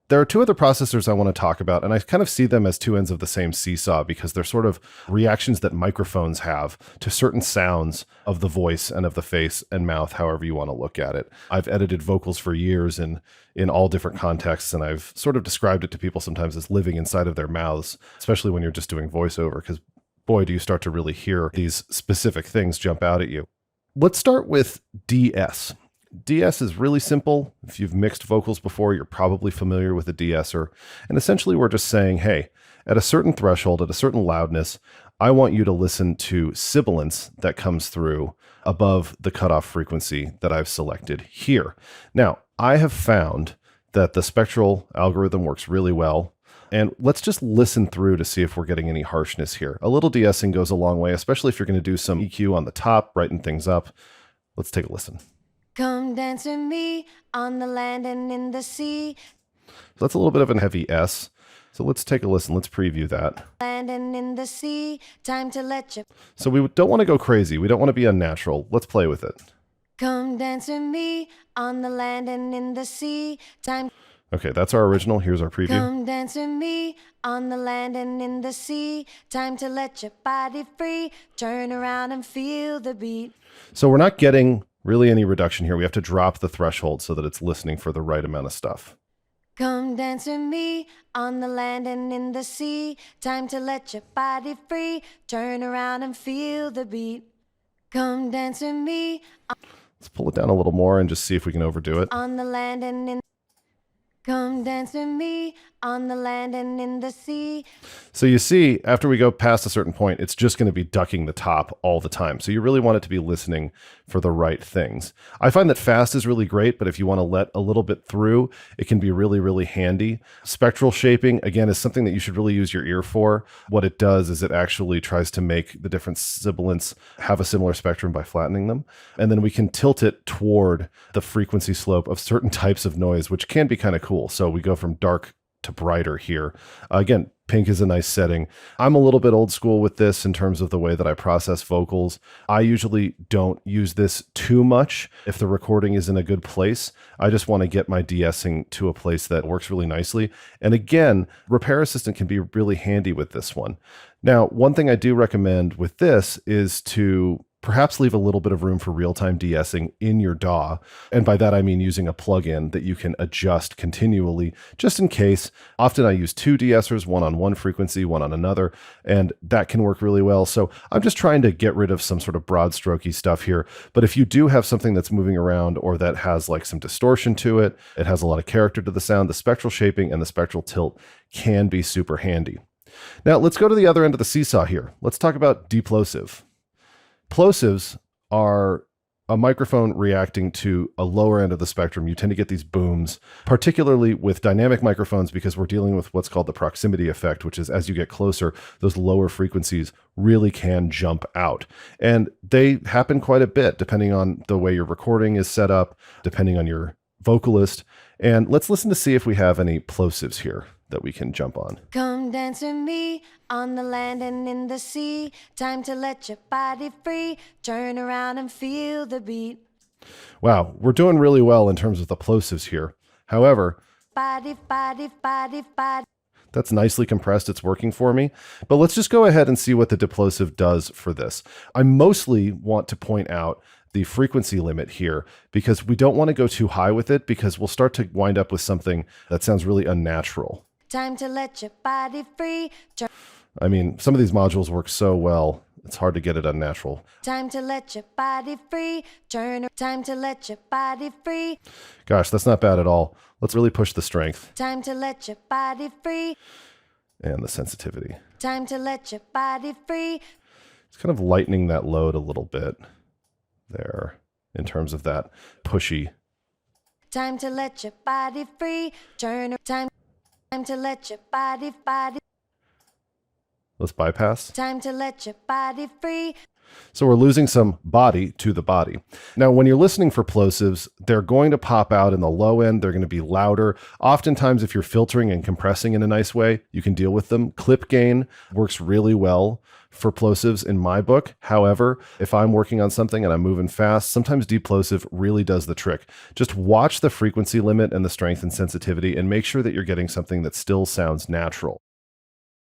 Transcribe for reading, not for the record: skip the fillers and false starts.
There are two other processors I want to talk about, and I kind of see them as two ends of the same seesaw because they're sort of reactions that microphones have to certain sounds of the voice and of the face and mouth, however you want to look at it. I've edited vocals for years in all different contexts, and I've sort of described it to people sometimes as living inside of their mouths, especially when you're just doing voiceover, because boy, do you start to really hear these specific things jump out at you. Let's start with DS. DS is really simple. If you've mixed vocals before, you're probably familiar with a de-esser. And essentially we're just saying, hey, at a certain threshold, at a certain loudness, I want you to listen to sibilance that comes through above the cutoff frequency that I've selected here. Now, I have found that the spectral algorithm works really well. And let's just listen through to see if we're getting any harshness here. A little de-essing goes a long way, especially if you're going to do some EQ on the top, brighten things up. Let's take a listen. Come dance with me on the land and in the sea. So that's a little bit of a heavy S. So let's take a listen. Let's preview that. Land and in the sea, time to let you. So we don't want to go crazy. We don't want to be unnatural. Let's play with it. Come dance with me on the land and in the sea, time. Okay, that's our original. Here's our preview. Come dance with me on the land and in the sea, time to let your body free. Turn around and feel the beat. So we're not getting really any reduction here. We have to drop the threshold so that it's listening for the right amount of stuff. Come dance with me on the land and in the sea, time to let your body free. Turn around and feel the beat. Come dance with me. Let's pull it down a little more and just see if we can overdo it. On the land and in. Come dance with me on the land and in the sea. So you see, after we go past a certain point, it's just going to be ducking the top all the time. So you really want it to be listening for the right things. I find that fast is really great, but if you want to let a little bit through, it can be really, really handy. Spectral shaping, again, is something that you should really use your ear for. What it does is it actually tries to make the different sibilants have a similar spectrum by flattening them. And then we can tilt it toward the frequency slope of certain types of noise, which can be kind of cool. So we go from dark to brighter here. Again, pink is a nice setting. I'm a little bit old school with this in terms of the way that I process vocals. I usually don't use this too much if the recording is in a good place. I just want to get my de-essing to a place that works really nicely. And again, Repair Assistant can be really handy with this one. Now, one thing I do recommend with this is to perhaps leave a little bit of room for real-time de-essing in your DAW. And by that, I mean using a plugin that you can adjust continually, just in case. Often I use two de-essers, one on one frequency, one on another, and that can work really well. So I'm just trying to get rid of some sort of broad strokey stuff here. But if you do have something that's moving around or that has like some distortion to it, it has a lot of character to the sound, the spectral shaping and the spectral tilt can be super handy. Now let's go to the other end of the seesaw here. Let's talk about deplosive. Plosives are a microphone reacting to a lower end of the spectrum. You tend to get these booms, particularly with dynamic microphones, because we're dealing with what's called the proximity effect, which is as you get closer, those lower frequencies really can jump out. And they happen quite a bit depending on the way your recording is set up, depending on your vocalist. And let's listen to see if we have any plosives here that we can jump on. Come dance with me on the land and in the sea, time to let your body free. Turn around and feel the beat. Wow, we're doing really well in terms of the plosives here. However, Body. that's nicely compressed. It's working for me. But let's just go ahead and see what the deplosive does for this. I mostly want to point out the frequency limit here because we don't want to go too high with it because we'll start to wind up with something that sounds really unnatural. Time to let your body free. I mean, some of these modules work so well, it's hard to get it unnatural. Time to let your body free. Time to let your body free. Gosh, that's not bad at all. Let's really push the strength. Time to let your body free. And the sensitivity. Time to let your body free. It's kind of lightening that load a little bit there in terms of that pushy. Time to let your body free. Time to let your body. Let's bypass. Time to let your body free. So we're losing some body to the body. Now, when you're listening for plosives, they're going to pop out in the low end. They're going to be louder. Oftentimes, if you're filtering and compressing in a nice way, you can deal with them. Clip gain works really well for plosives in my book. However, if I'm working on something and I'm moving fast, sometimes deplosive really does the trick. Just watch the frequency limit and the strength and sensitivity and make sure that you're getting something that still sounds natural.